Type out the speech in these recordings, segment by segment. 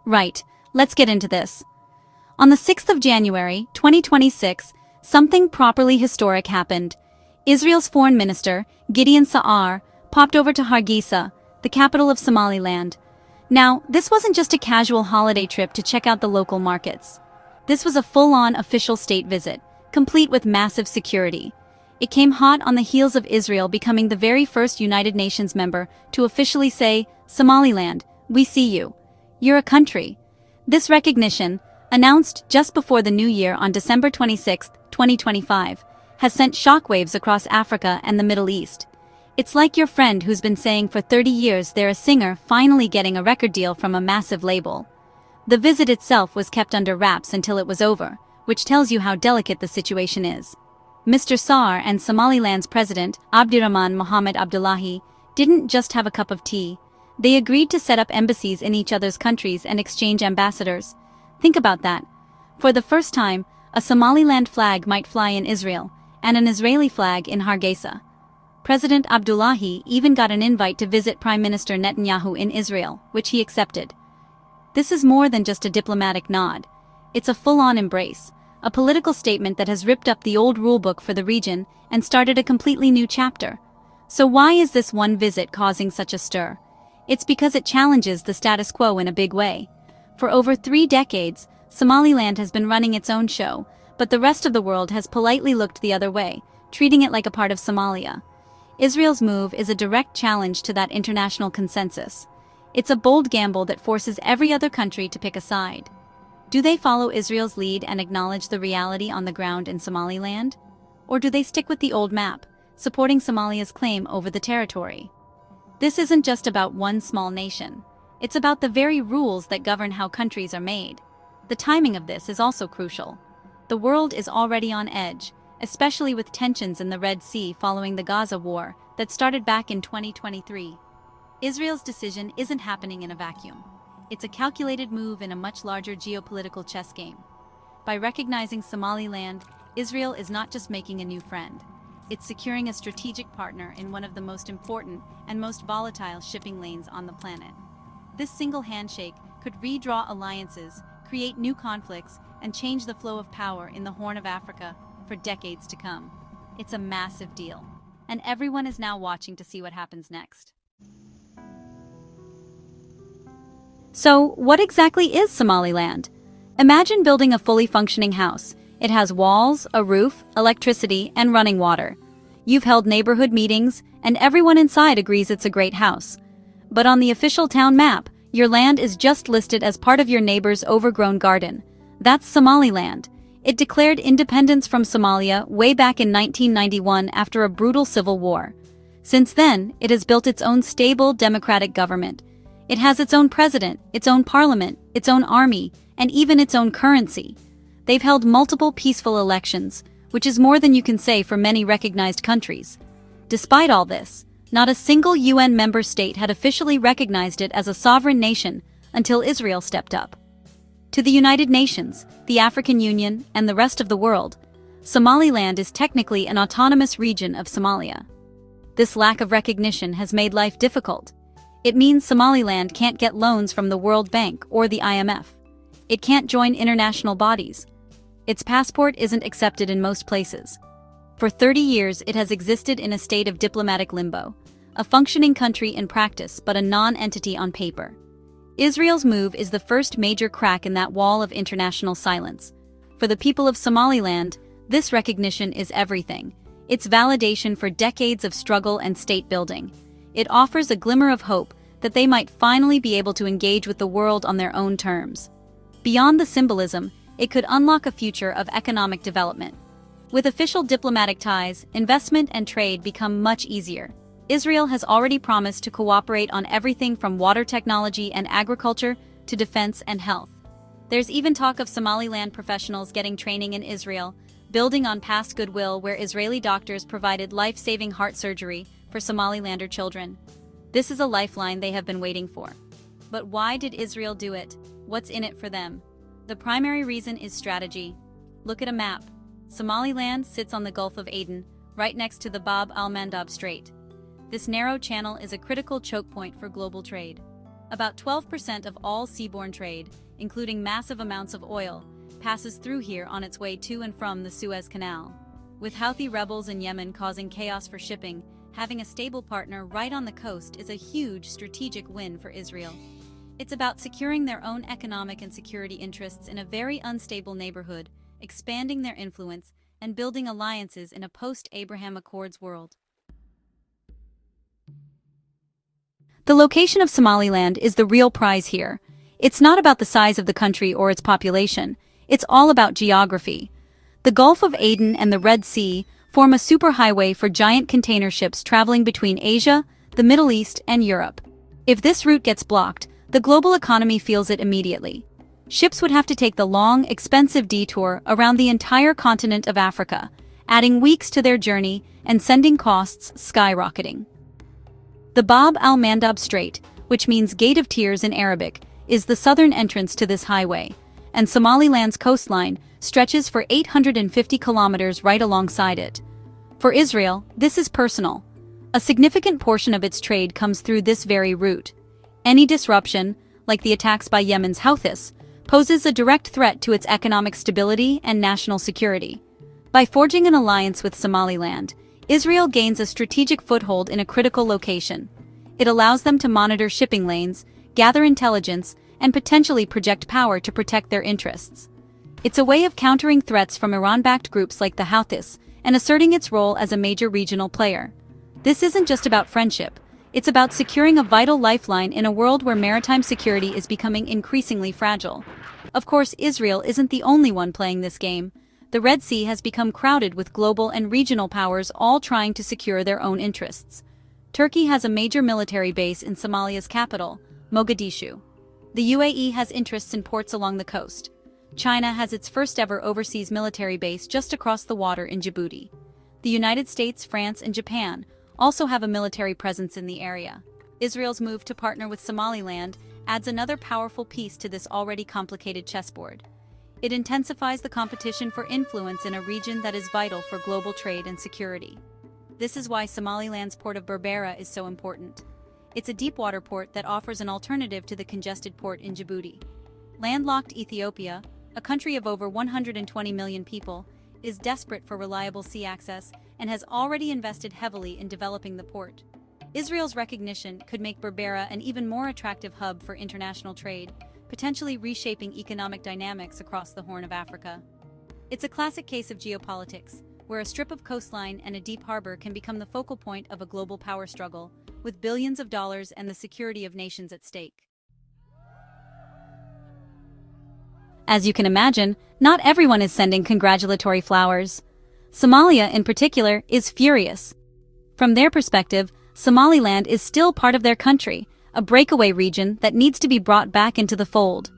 Right, let's get into this. On the 6th of January, 2026, something properly historic happened. Israel's foreign minister, Gideon Sa'ar, popped over to Hargeisa, the capital of Somaliland. Now, this wasn't just a casual holiday trip to check out the local markets. This was a full-on official state visit, complete with massive security. It came hot on the heels of Israel becoming the very first United Nations member to officially say, "Somaliland, we see you. You're a country." This recognition, announced just before the new year on December 26, 2025, has sent shockwaves across Africa and the Middle East. It's like your friend who's been saying for 30 years they're a singer finally getting a record deal from a massive label. The visit itself was kept under wraps until it was over, which tells you how delicate the situation is. Mr. Sa'ar and Somaliland's president, Abdirahman Mohamed Abdullahi, didn't just have a cup of tea. They agreed to set up embassies in each other's countries and exchange ambassadors. Think about that. For the first time, a Somaliland flag might fly in Israel, and an Israeli flag in Hargeisa. President Abdullahi even got an invite to visit Prime Minister Netanyahu in Israel, which he accepted. This is more than just a diplomatic nod. It's a full-on embrace, a political statement that has ripped up the old rulebook for the region and started a completely new chapter. So why is this one visit causing such a stir? It's because it challenges the status quo in a big way. For over 3 decades, Somaliland has been running its own show, but the rest of the world has politely looked the other way, treating it like a part of Somalia. Israel's move is a direct challenge to that international consensus. It's a bold gamble that forces every other country to pick a side. Do they follow Israel's lead and acknowledge the reality on the ground in Somaliland? Or do they stick with the old map, supporting Somalia's claim over the territory? This isn't just about one small nation. It's about the very rules that govern how countries are made. The timing of this is also crucial. The world is already on edge, especially with tensions in the Red Sea following the Gaza war that started back in 2023. Israel's decision isn't happening in a vacuum. It's a calculated move in a much larger geopolitical chess game. By recognizing Somaliland, Israel is not just making a new friend. It's securing a strategic partner in one of the most important and most volatile shipping lanes on the planet. This single handshake could redraw alliances, create new conflicts, and change the flow of power in the Horn of Africa for decades to come. It's a massive deal, and everyone is now watching to see what happens next. So, what exactly is Somaliland? Imagine building a fully functioning house. It has walls, a roof, electricity, and running water. You've held neighborhood meetings, and everyone inside agrees it's a great house. But on the official town map, your land is just listed as part of your neighbor's overgrown garden. That's Somaliland. It declared independence from Somalia way back in 1991 after a brutal civil war. Since then, it has built its own stable democratic government. It has its own president, its own parliament, its own army, and even its own currency. They've held multiple peaceful elections, which is more than you can say for many recognized countries. Despite all this, not a single UN member state had officially recognized it as a sovereign nation until Israel stepped up. To the United Nations, the African Union, and the rest of the world, Somaliland is technically an autonomous region of Somalia. This lack of recognition has made life difficult. It means Somaliland can't get loans from the World Bank or the IMF. It can't join international bodies. Its passport isn't accepted in most places. For 30 years, it has existed in a state of diplomatic limbo, a functioning country in practice but a non-entity on paper. Israel's move is the first major crack in that wall of international silence. For the people of Somaliland, this recognition is everything. It's validation for decades of struggle and state building. It offers a glimmer of hope that they might finally be able to engage with the world on their own terms. Beyond the symbolism, it could unlock a future of economic development. With official diplomatic ties, investment and trade become much easier. Israel has already promised to cooperate on everything from water technology and agriculture to defense and health. There's even talk of Somaliland professionals getting training in Israel, building on past goodwill where Israeli doctors provided life-saving heart surgery for Somalilander children. This is a lifeline they have been waiting for. But why did Israel do it? What's in it for them? The primary reason is strategy. Look at a map. Somaliland sits on the Gulf of Aden, right next to the Bab al-Mandab Strait. This narrow channel is a critical choke point for global trade. About 12% of all seaborne trade, including massive amounts of oil, passes through here on its way to and from the Suez Canal. With Houthi rebels in Yemen causing chaos for shipping, having a stable partner right on the coast is a huge strategic win for Israel. It's about securing their own economic and security interests in a very unstable neighborhood, expanding their influence, and building alliances in a post-Abraham Accords world. The location of Somaliland is the real prize here. It's not about the size of the country or its population, it's all about geography. The Gulf of Aden and the Red Sea form a superhighway for giant container ships traveling between Asia, the Middle East, and Europe. If this route gets blocked, the global economy feels it immediately. Ships would have to take the long, expensive detour around the entire continent of Africa, adding weeks to their journey and sending costs skyrocketing. The Bab al-Mandab Strait, which means Gate of Tears in Arabic, is the southern entrance to this highway, and Somaliland's coastline stretches for 850 kilometers right alongside it. For Israel, this is personal. A significant portion of its trade comes through this very route. Any disruption, like the attacks by Yemen's Houthis, poses a direct threat to its economic stability and national security. By forging an alliance with Somaliland, Israel gains a strategic foothold in a critical location. It allows them to monitor shipping lanes, gather intelligence, and potentially project power to protect their interests. It's a way of countering threats from Iran-backed groups like the Houthis and asserting its role as a major regional player. This isn't just about friendship. It's about securing a vital lifeline in a world where maritime security is becoming increasingly fragile. Of course, Israel isn't the only one playing this game. The Red Sea has become crowded with global and regional powers all trying to secure their own interests. Turkey has a major military base in Somalia's capital, Mogadishu. The UAE has interests in ports along the coast. China has its first-ever overseas military base just across the water in Djibouti. The United States, France, and Japan also have a military presence in the area. Israel's move to partner with Somaliland adds another powerful piece to this already complicated chessboard. It intensifies the competition for influence in a region that is vital for global trade and security. This is why Somaliland's port of Berbera is so important. It's a deepwater port that offers an alternative to the congested port in Djibouti. Landlocked Ethiopia, a country of over 120 million people, is desperate for reliable sea access and has already invested heavily in developing the port. Israel's recognition could make Berbera an even more attractive hub for international trade, potentially reshaping economic dynamics across the Horn of Africa. It's a classic case of geopolitics, where a strip of coastline and a deep harbor can become the focal point of a global power struggle, with billions of dollars and the security of nations at stake. As you can imagine, not everyone is sending congratulatory flowers. Somalia, in particular, is furious. From their perspective, Somaliland is still part of their country, a breakaway region that needs to be brought back into the fold.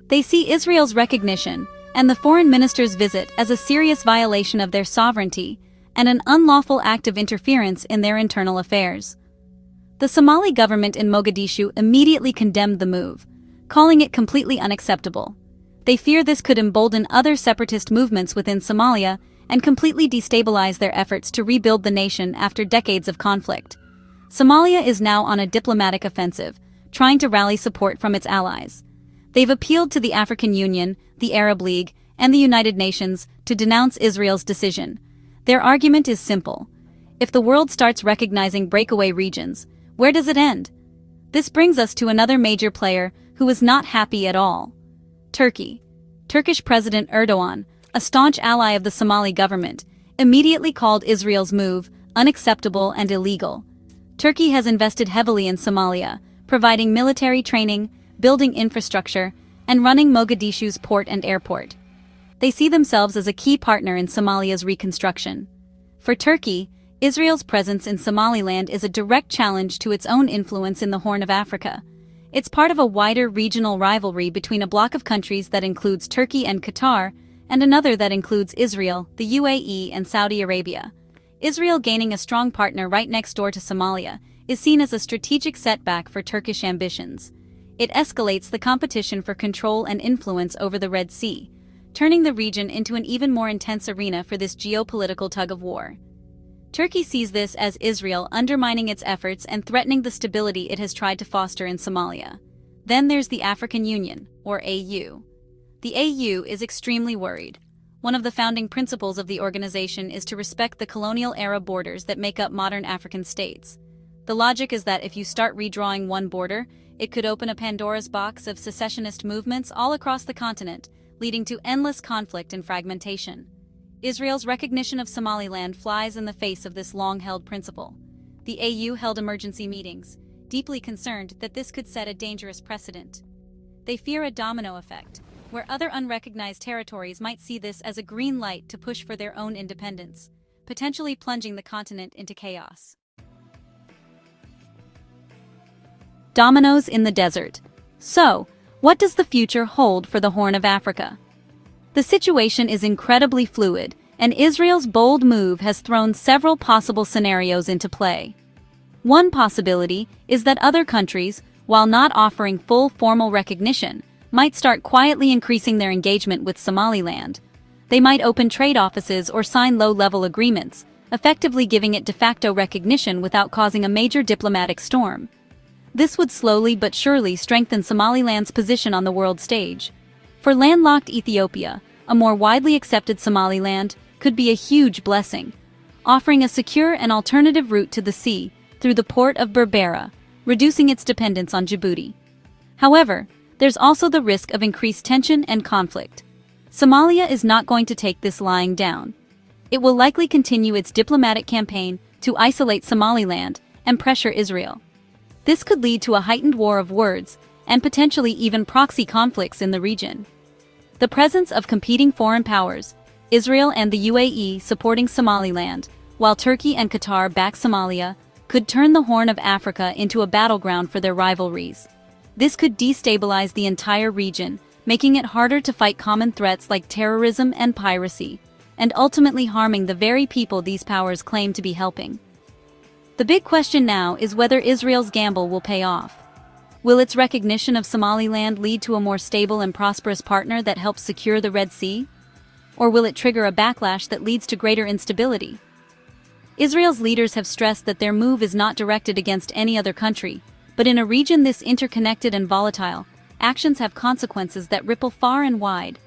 They see Israel's recognition and the foreign minister's visit as a serious violation of their sovereignty and an unlawful act of interference in their internal affairs. The Somali government in Mogadishu immediately condemned the move, calling it completely unacceptable. They fear this could embolden other separatist movements within Somalia and completely destabilize their efforts to rebuild the nation after decades of conflict. Somalia is now on a diplomatic offensive, trying to rally support from its allies. They've appealed to the African Union, the Arab League, and the United Nations to denounce Israel's decision. Their argument is simple. If the world starts recognizing breakaway regions, where does it end? This brings us to another major player who is not happy at all. Turkey. Turkish President Erdogan, a staunch ally of the Somali government, immediately called Israel's move unacceptable and illegal. Turkey has invested heavily in Somalia, providing military training, building infrastructure, and running Mogadishu's port and airport. They see themselves as a key partner in Somalia's reconstruction. For Turkey, Israel's presence in Somaliland is a direct challenge to its own influence in the Horn of Africa. It's part of a wider regional rivalry between a bloc of countries that includes Turkey and Qatar, and another that includes Israel, the UAE, and Saudi Arabia. Israel gaining a strong partner right next door to Somalia is seen as a strategic setback for Turkish ambitions. It escalates the competition for control and influence over the Red Sea, turning the region into an even more intense arena for this geopolitical tug-of-war. Turkey sees this as Israel undermining its efforts and threatening the stability it has tried to foster in Somalia. Then there's the African Union, or AU. The AU is extremely worried. One of the founding principles of the organization is to respect the colonial-era borders that make up modern African states. The logic is that if you start redrawing one border, it could open a Pandora's box of secessionist movements all across the continent, leading to endless conflict and fragmentation. Israel's recognition of Somaliland flies in the face of this long-held principle. The AU held emergency meetings, deeply concerned that this could set a dangerous precedent. They fear a domino effect, where other unrecognized territories might see this as a green light to push for their own independence, potentially plunging the continent into chaos. Dominoes in the desert. So, what does the future hold for the Horn of Africa? The situation is incredibly fluid, and Israel's bold move has thrown several possible scenarios into play. One possibility is that other countries, while not offering full formal recognition, might start quietly increasing their engagement with Somaliland. They might open trade offices or sign low-level agreements, effectively giving it de facto recognition without causing a major diplomatic storm. This would slowly but surely strengthen Somaliland's position on the world stage. For landlocked Ethiopia, a more widely accepted Somaliland could be a huge blessing, offering a secure and alternative route to the sea through the port of Berbera, reducing its dependence on Djibouti. However, there's also the risk of increased tension and conflict. Somalia is not going to take this lying down. It will likely continue its diplomatic campaign to isolate Somaliland and pressure Israel. This could lead to a heightened war of words and potentially even proxy conflicts in the region. The presence of competing foreign powers, Israel and the UAE supporting Somaliland, while Turkey and Qatar back Somalia, could turn the Horn of Africa into a battleground for their rivalries. This could destabilize the entire region, making it harder to fight common threats like terrorism and piracy, and ultimately harming the very people these powers claim to be helping. The big question now is whether Israel's gamble will pay off. Will its recognition of Somaliland lead to a more stable and prosperous partner that helps secure the Red Sea? Or will it trigger a backlash that leads to greater instability? Israel's leaders have stressed that their move is not directed against any other country, but in a region this interconnected and volatile, actions have consequences that ripple far and wide.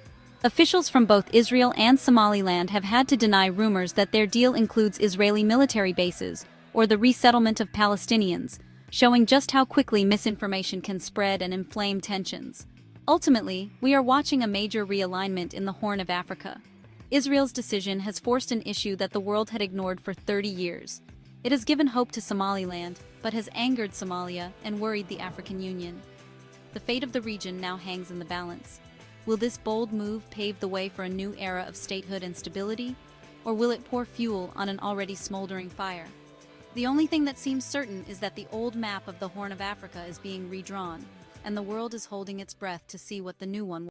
Officials from both Israel and Somaliland have had to deny rumors that their deal includes Israeli military bases or the resettlement of Palestinians, showing just how quickly misinformation can spread and inflame tensions. Ultimately, we are watching a major realignment in the Horn of Africa. Israel's decision has forced an issue that the world had ignored for 30 years. It has given hope to Somaliland, but has angered Somalia and worried the African Union. The fate of the region now hangs in the balance. Will this bold move pave the way for a new era of statehood and stability, or will it pour fuel on an already smoldering fire? The only thing that seems certain is that the old map of the Horn of Africa is being redrawn, and the world is holding its breath to see what the new one will